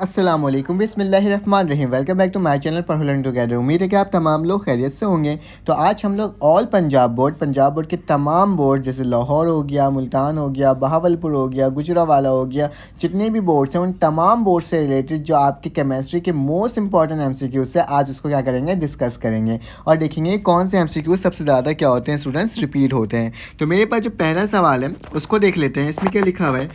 अस्सलाम वालेकुम बिस्मिल्लाहिर्रहमानिर्रहीम। Welcome back to my channel पर लर्न टुगेदर। उम्मीद है कि आप तमाम लोग खैरियत से होंगे। तो आज हम लोग ऑल पंजाब बोर्ड के तमाम बोर्ड जैसे लाहौर हो गया, मुल्तान हो गया, बहावलपुर हो गया, गुजरावाला हो गया, जितने भी बोर्ड्स हैं उन तमाम बोर्ड से रिलेटेड जो आपके केमिस्ट्री के मोस्ट इंपॉर्टेंट MCQs है, आज उसको क्या करेंगे, डिस्कस करेंगे और देखेंगे कौन से MCQs सबसे ज़्यादा क्या होते हैं स्टूडेंट्स, रिपीट होते हैं। तो मेरे पास जो पहला सवाल है उसको देख लेते हैं। इसमें क्या लिखा हुआ है,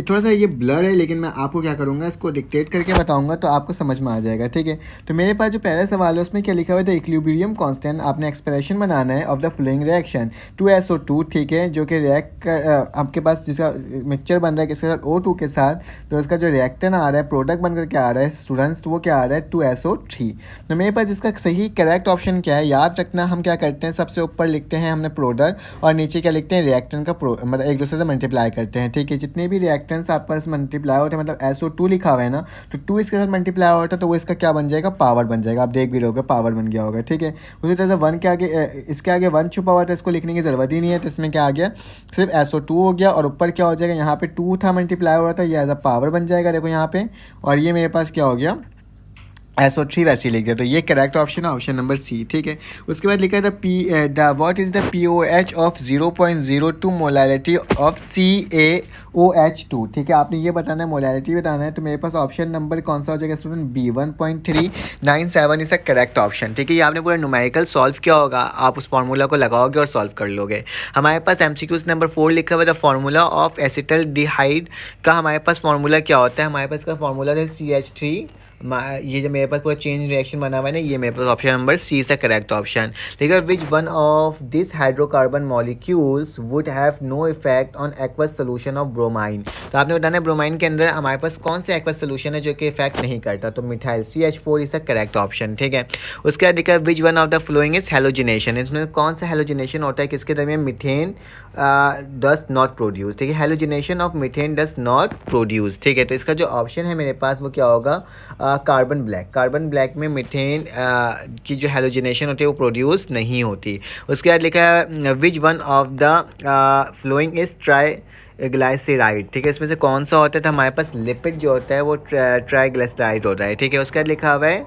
थोड़ा सा ये ब्लर है लेकिन मैं आपको क्या करूँगा, इसको डिक्टेट करके बताऊंगा तो आपको समझ में आ जाएगा। ठीक है, तो मेरे पास जो पहला सवाल है उसमें क्या लिखा हुआ है, द इक्विलिब्रियम कांस्टेंट। आपने एक्सप्रेशन बनाना है of the following reaction 2SO2, ठीक है, जो कि रिएक्ट आपके पास जिसका मिक्सचर बन रहा है किसके साथ, O2 के साथ। तो इसका जो रिएक्टेंट आ रहा है, प्रोडक्ट बनकर क्या आ रहा है स्टूडेंट्स, वो क्या आ रहा है 2SO3। तो मेरे पास इसका सही करेक्ट ऑप्शन क्या है, याद रखना हम क्या करते हैं, सबसे ऊपर लिखते हैं हमने प्रोडक्ट और नीचे क्या लिखते हैं, रिएक्टेंट का मतलब एक दूसरे से मल्टीप्लाई करते हैं। ठीक है, जितने भी रिएक्टेंट्स आप पास मल्टीप्लाई होते हैं, मतलब SO2 लिखा हुआ है ना, तो 2 इसके साथ मल्टीप्लाई होता है तो वो इसका क्या बन जाएगा, पावर बन जाएगा। आप देख भी रहोगे पावर बन गया होगा। ठीक है, उसी तरह से 1 के आगे इसके आगे 1 छुपा हुआ था, इसको लिखने की ज़रूरत ही नहीं है। तो इसमें क्या आ गया, सिर्फ SO2 हो गया और ऊपर क्या हो जाएगा, यहाँ पे 2 था मल्टीप्लाई हो रहा था, ये एज अ पावर बन जाएगा देखो यहाँ पे। और ये मेरे पास क्या हो गया, SO3 वैसे ही लिख दिया। तो ये करेक्ट ऑप्शन है, ऑप्शन नंबर सी। ठीक है, उसके बाद लिखा है the what is the POH of 0.02 molality of CaOH2। ठीक है, आपने ये बताना है, मोलैलिटी बताना है। तो मेरे पास ऑप्शन नंबर कौन सा हो जाएगा student, B 1.397 is a correct option. ठीक है, ये आपने पूरा न्यूमेरिकल सॉल्व किया होगा, आप उस फार्मूला को लगाओगे और सॉल्व कर लोगे। हमारे पास MCQs नंबर 4 लिखा हुआ है, द फार्मूला ऑफ एसिटल्डिहाइड का हमारे पास फार्मूला क्या होता है। हमारे पास का फार्मूला है CH3। ये जो मेरे पास पूरा चेंज रिएक्शन बना हुआ है ना, ये मेरे पास option number C is the correct option. ठीक है, which one of this hydrocarbon molecules would have no effect on aqueous solution of bromine. तो आपने बताना है ब्रोमाइन के अंदर हमारे पास कौन से एक्वस सोल्यूशन है जो कि इफेक्ट नहीं करता। तो methyl CH4 is the correct option. ठीक है, उसके बाद दिखा विच one of the following is halogenation. इसमें कौन सा हेलोजिनेशन होता है, किसके दरमियान, मीथेन डस नॉट प्रोड्यूस। ठीक है, halogenation of methane does not produce. ठीक है, तो इसका जो ऑप्शन है मेरे पास वो क्या होगा, कार्बन ब्लैक। कार्बन ब्लैक में मीथेन की जो हेलोजिनेशन होती है वो प्रोड्यूस नहीं होती। उसके बाद लिखा है which one of the following is triglyceride. ठीक है, इसमें से कौन सा होता है, तो हमारे पास लिपिड जो होता है वो ट्राईग्लाइसराइड होता है। ठीक है, उसके बाद लिखा हुआ है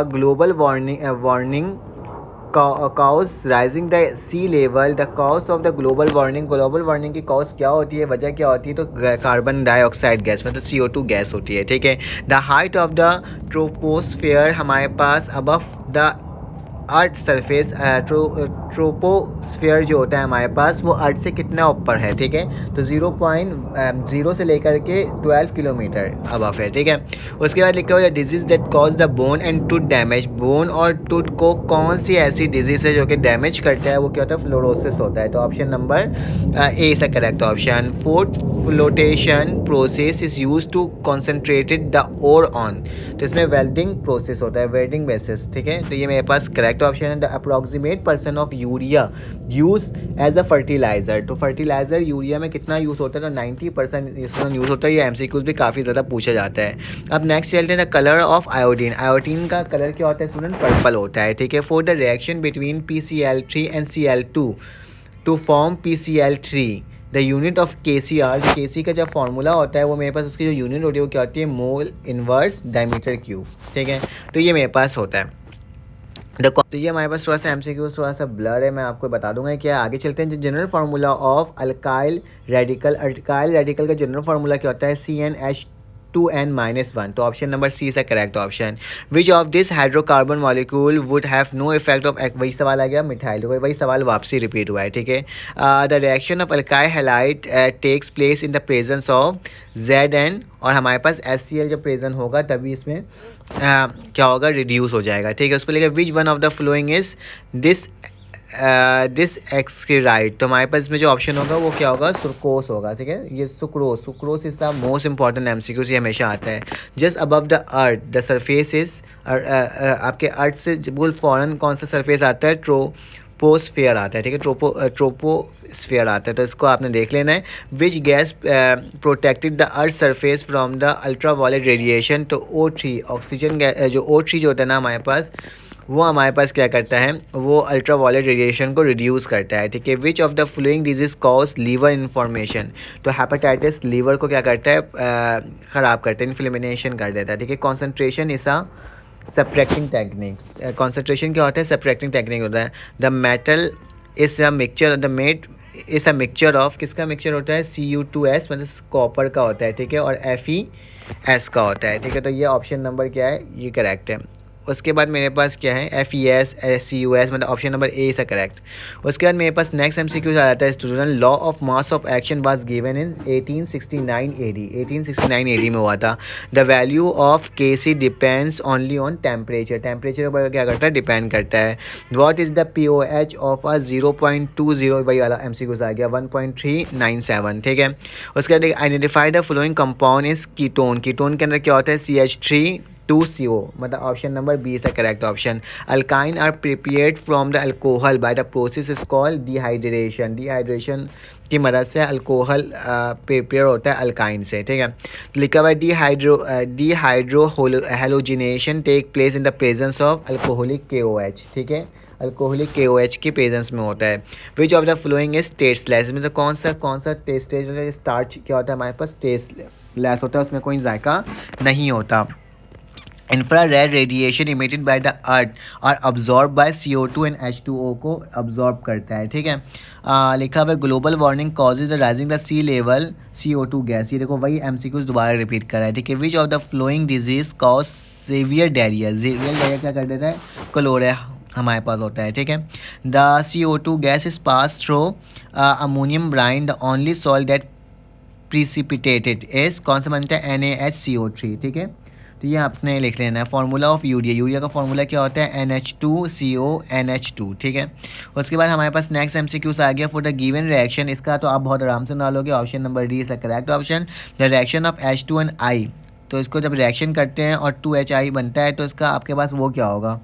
global warning cause rising the sea level, the cause of the global warming। Global warming की कॉज क्या होती है, वजह क्या होती है, तो कार्बन डाइऑक्साइड गैस मतलब CO2 गैस होती है। ठीक है, the height of the troposphere हमारे पास above the earth surface, troposphere जो होता है हमारे पास वो अर्थ से कितना ऊपर है। ठीक है, तो 0.0 से लेकर के 12 किलोमीटर अबव है। ठीक है, उसके बाद लिखा हुआ है disease that cause the bone and tooth damage. Bone और टूथ को कौन सी ऐसी डिजीज है जो कि डैमेज करता है, वो क्या होता है, फ्लोरोसिस होता है। तो option number A is the correct option. Fourth flotation process is use to concentrated the ore on. तो इसमें वेल्डिंग प्रोसेस होता है, वेल्डिंग बेसिस। ठीक है, तो ये मेरे पास करेक्ट ऑप्शन है। The approximate percent of urea use as a fertiliser. तो फर्टिलाइजर यूरिया में कितना यूज़ होता है, तो 90% इसमें यूज़ होता है। ये MCQs भी काफ़ी ज़्यादा पूछा जाता है। अब नेक्स्ट चलते हैं, the colour of iodine. Iodine का कलर क्या होता है स्टूडेंट, पर्पल होता है। ठीक है, for the reaction between PCl3 and Cl2 to form PCl3 the unit of KCr। KC का जब फार्मूला होता है वो मेरे पास उसकी जो यूनिट होती है वो क्या होती है, मोल इनवर्स डायमीटर क्यूब। ठीक है, तो ये मेरे पास होता है। तो ये हमारे पास थोड़ा सा MCQ थोड़ा सा ब्लर है, मैं आपको बता दूंगा क्या। आगे चलते हैं, जो general formula of alkyl radical. Alkyl radical का जनरल फार्मूला क्या होता है, CnH2n-1। तो option number C is correct option. Which of this hydrocarbon molecule would have no effect of, वही सवाल आ गया मिथाइल, वही सवाल वापसी रिपीट हुआ है। ठीक है, the reaction of alkyl halide takes place in the presence of Zn। और हमारे पास HCl जब प्रेजेंट होगा तभी इसमें क्या होगा, रिड्यूस हो जाएगा। ठीक है, उस पर लिखा which one of the following is disaccharide. तो हमारे पास इसमें जो ऑप्शन होगा वो क्या होगा, सुक्रोस होगा। ठीक है, ये sucrose is the most important MCQ, ये हमेशा आता है। Just above the earth the surface is, आपके अर्थ से बिल्कुल फॉरन कौन सा सरफेस आता है, ट्रोपोस्फेयर आता है। ठीक है, ट्रोपोस्फेयर आता है। तो इसको आपने देख लेना है। Which gas protected the earth surface from the ultraviolet radiation. तो O3 ऑक्सीजन गैस, जो O3 जो होता है ना हमारे पास, वो हमारे पास क्या करता है, वो अल्ट्रा वायलेट रेडिएशन को रिड्यूस करता है, ठीक है। Which of the flowing disease cause liver information, तो हेपेटाइटिस लीवर को क्या करता है, ख़राब करता है, इन्फ्लेमेशन कर देता है, ठीक है। कॉन्सेंट्रेशन इस अ सब्ट्रैक्टिंग टेक्निक, कॉन्सेंट्रेशन क्या होता है, सब्ट्रैक्टिंग टेक्निक होता है। The metal is a mixture, the matte is a mixture of, किसका मिक्सचर होता है, Cu2S मतलब कॉपर का होता है, ठीक है, और Fe का होता है, ठीक है। तो ये ऑप्शन नंबर क्या है, ये करेक्ट है। उसके बाद मेरे पास क्या है, FeS Cus मतलब option number A is correct. उसके बाद मेरे पास नेक्स्ट MCQ आ जाता है student, law of mass of action was given in 1869 AD, 1869 AD में हुआ था। The value of Kc depends only on temperature, temperature पर क्या करता है, डिपेंड करता है। What is the POH of a 0.20, वही वाला MCQ आ गया, 1.397, ठीक है। उसके बाद identify the following compound is ketone, ketone के अंदर क्या होता है, CH3 2CO मतलब option number B is the correct option. Alkyne are prepared from the alcohol by the process is called dehydration, dehydration की मदद से अल्कोहल प्रिपेयर होता है अल्काइन से, ठीक है। लिखा हुआ dehydrohalogenation take place in the presence of alcoholic KOH, ठीक है, अल्कोहलिक KOH के प्रेजेंस में होता है। Which of the following is tasteless, मतलब कौन सा टेस्ट, स्टार्च क्या होता है हमारे पास, टेस्टलेस होता है, उसमें कोई जायका नहीं होता। Infrared radiation emitted by the earth और absorb bye CO2 and H2O को अब्जॉर्ब करता है, ठीक है। लिखा हुआ global warming causes the rising the sea level CO2 gas, ये देखो वही MCQ दोबारा रिपीट कर रहा है, ठीक है। Which of the flowing disease cause severe diarrhoea, severe diarrhoea क्या कर देता है, क्लोरा हमारे पास होता है, ठीक है। The CO2 gas is pass through ammonium brine, the only salt that precipitated is, कौन सा बनता है, NaHCO3, ठीक है। तो ये आपने लिख लेना है। फार्मूला ऑफ यूरिया, यूरिया का फार्मूला क्या होता है, NH2CO NH2, ठीक है। उसके बाद हमारे पास नेक्स्ट MCQ आ गया, फॉर द गिवन रिएक्शन, इसका तो आप बहुत आराम से ना लोगे, option number D is the correct option. The reaction of H2 and I, तो इसको जब रिएक्शन करते हैं और 2HI बनता है तो इसका आपके पास वो क्या होगा,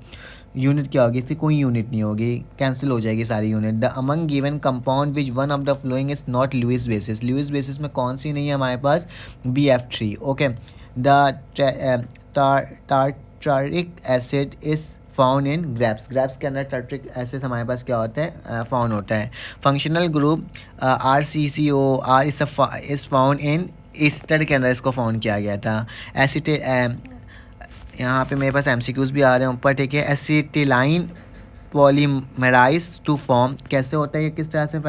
यूनिट क्या होगी, इसकी कोई यूनिट नहीं होगी, कैंसिल हो जाएगी सारी unit. The among given compound which one of the following is not Lewis bases, Lewis bases में कौन सी नहीं है हमारे पास, BF3, okay. The tartaric acid is found in grapes, grapes के अंदर टार्टरिक एसिड हमारे पास क्या होता है, फाउंड होता है। Functional group RCCOR is found in Easter के अंदर, इसको फाउंड किया गया था। एसिटे यहाँ पे मेरे पास MCQs भी आ रहे हैं ऊपर, ठीक है। एसिटिलाइन पॉलीमराइज टू फॉर्म, कैसे होता है ये, किस तरह से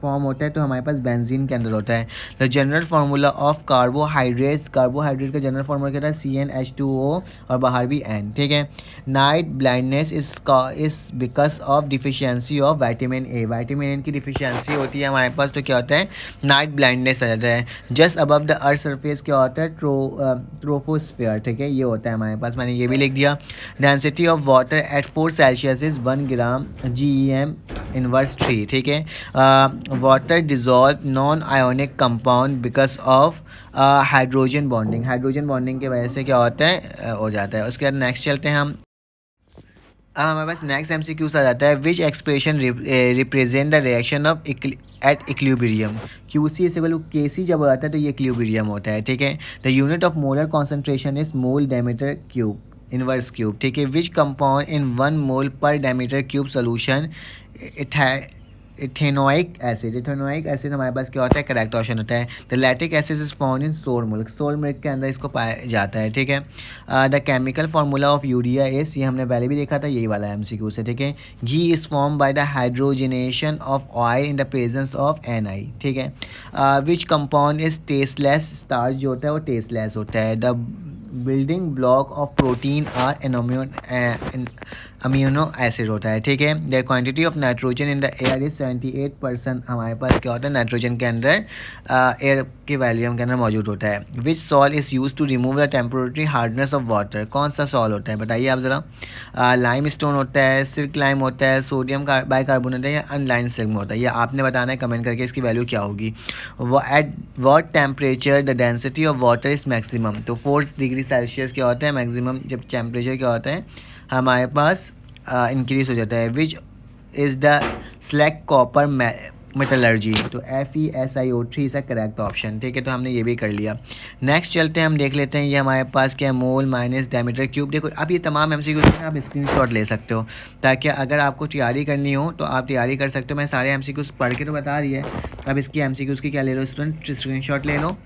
फॉर्म होता है, तो हमारे पास बेंजीन के अंदर होता है। The general formula of carbohydrates, carbohydrate का जनरल फार्मूला क्या होता है, CnH2O और बाहर भी N, ठीक है। Night blindness is because of deficiency of vitamin A, vitamin A की डिफिशियंसी होती है हमारे पास, तो क्या होता है, नाइट ब्लाइंडनेस आ जाता है। Just above the earth surface क्या होता है, ट्रोफोस्फीयर, ठीक है, ये होता है हमारे पास, मैंने ये भी लिख दिया। Density of water at 4 Celsius is 1 gram GEM inverse 3, ठीक है। Water dissolve non ionic compound because of hydrogen bonding, hydrogen bonding की वजह से क्या होता है, हो जाता है। उसके बाद नेक्स्ट चलते हैं हम। अब हमारे पास नेक्स्ट MCQ आ जाता है, which expression represent the reaction of at equilibrium, QC is equal to KC जब हो जाता है तो ये इक्विलिब्रियम होता है, ठीक है। The unit of molar concentration is mole diameter cube inverse cube, ठीक है। विच कंपाउंड इन 1 मोल पर diameter cube solution, ethanoic acid, ethanoic acid हमारे पास क्या होता है, करेक्ट ऑप्शन होता है। The lactic acid is found इन सोर मिल्क, सोर मिल्क के अंदर इसको पाया जाता है, ठीक है। The chemical formula of urea is, ये हमने पहले भी देखा था, यही वाला MCQ से, ठीक है। Ghee is form by the hydrogenation of oil in the presence of Ni, ठीक है। Which compound is tasteless, starch जो होता है वो टेस्टलेस होता है। The building block of protein are amino acid होता है, ठीक है। The quantity of nitrogen in the air is 78%, हमारे पास क्या होता है, नाइट्रोजन के अंदर एयर के वॉल्यूम के अंदर मौजूद होता है। Which salt is use to remove the temporary hardness of water, कौन सा सॉल होता है बताइए आप ज़रा। लाइम स्टोन होता है, सिल्क लाइम होता है, सोडियम बाइकार्बोनेट है, या अनलाइन सिल्क होता है, ये आपने बताना है कमेंट करके इसकी वैल्यू क्या होगी। At what temperature the density of water is maximum, तो 4 डिग्री सेल्सियस क्या होता है मैक्सिमम, जब टेम्परेचर क्या होता है हमारे पास इंक्रीज हो जाता है। Which is the select copper metallurgy. तो FeSiO3 इसका करेक्ट ऑप्शन, ठीक है। तो हमने ये भी कर लिया। नेक्स्ट चलते हैं, हम देख लेते हैं ये हमारे पास क्या है, मोल माइनस डायमीटर क्यूब। देखो अब ये तमाम MCQ आप स्क्रीनशॉट ले सकते हो, ताकि अगर आपको तैयारी करनी हो तो आप तैयारी कर सकते हो। मैं सारे MCQ पढ़ के तो बता रही है, अब इसकी MCQ की क्या ले लो स्टूडेंट, स्क्रीनशॉट ले लो।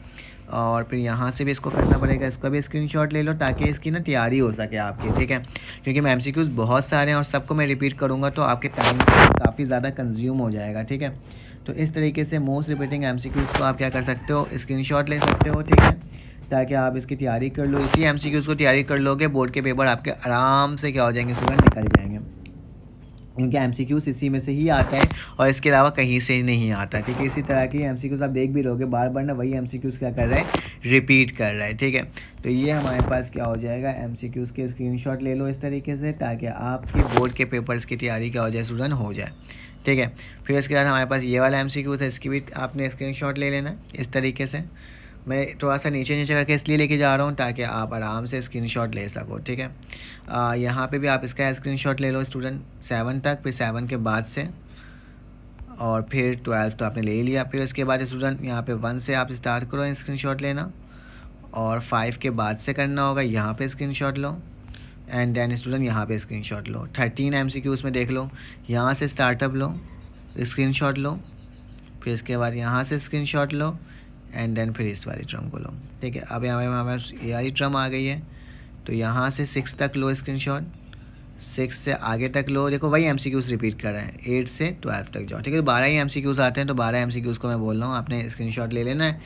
और फिर यहाँ से भी इसको करना पड़ेगा, इसका भी स्क्रीनशॉट ले लो, ताकि इसकी ना तैयारी हो सके आपकी, ठीक है। क्योंकि मैं MCQs बहुत सारे हैं और सबको मैं रिपीट करूँगा तो आपके टाइम काफ़ी ज़्यादा कंज्यूम हो जाएगा, ठीक है। तो इस तरीके से मोस्ट रिपीटिंग MCQs को आप क्या कर सकते हो, स्क्रीनशॉट ले सकते हो, ठीक है, ताकि आप इसकी तैयारी कर लो। इसी MCQs को तैयारी कर लोगे, बोर्ड के पेपर आपके आराम से क्या हो जाएंगे स्टूडेंट, निकल जाएंगे। क्योंकि MCQs इसी में से ही आता है और इसके अलावा कहीं से नहीं आता, ठीक है। इसी तरह की MCQs आप देख भी रहोगे, बार बार ना वही MCQs क्या कर रहा है, रिपीट कर रहा है, ठीक है। तो ये हमारे पास क्या हो जाएगा, MCQs के स्क्रीनशॉट ले लो इस तरीके से, ताकि आपके बोर्ड के पेपर्स की तैयारी क्या हो जाए स्टूडेंट, हो जाए, ठीक है। फिर इसके बाद हमारे पास ये वाला MCQs है, इसकी भी आपने स्क्रीनशॉट ले लेना इस तरीके से। मैं थोड़ा सा नीचे नीचे करके इसलिए लेके जा रहा हूँ ताकि आप आराम से स्क्रीनशॉट ले सको, ठीक है। यहाँ पे भी आप इसका स्क्रीनशॉट ले लो स्टूडेंट 7 तक, फिर 7 के बाद से, और फिर 12 तो आपने ले ही लिया। फिर उसके बाद स्टूडेंट यहाँ पे 1 से आप स्टार्ट करो स्क्रीनशॉट लेना, और 5 के बाद से करना होगा, यहाँ पे स्क्रीनशॉट लो, एंड देन स्टूडेंट यहाँ पे स्क्रीनशॉट लो। 13 MCQs में देख लो, यहाँ से स्टार्टअप लो, स्क्रीनशॉट लो, फिर इसके बाद यहाँ से स्क्रीनशॉट लो, एंड देन फिर इस वाली ट्रम को लो, ठीक है। अब यहाँ पे हमारे ये वाली ट्रम आ गई है, तो यहाँ से 6 तक लो स्क्रीनशॉट, 6 से आगे तक लो। देखो वही MCQs रिपीट कर रहे हैं, 8 से 12 तक जाओ, ठीक है। 12 ही MCQs आते हैं, तो 12 MCQs को मैं बोल रहा हूँ आपने स्क्रीनशॉट ले लेना है,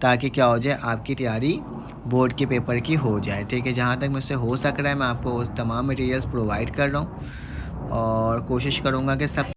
ताकि क्या हो जाए, आपकी तैयारी बोर्ड के पेपर की हो जाए, ठीक है। जहाँ तक मुझसे हो सक रहा है मैं आपको उस तमाम मटेरियल्स प्रोवाइड कर रहा हूँ, और कोशिश करूँगा कि सब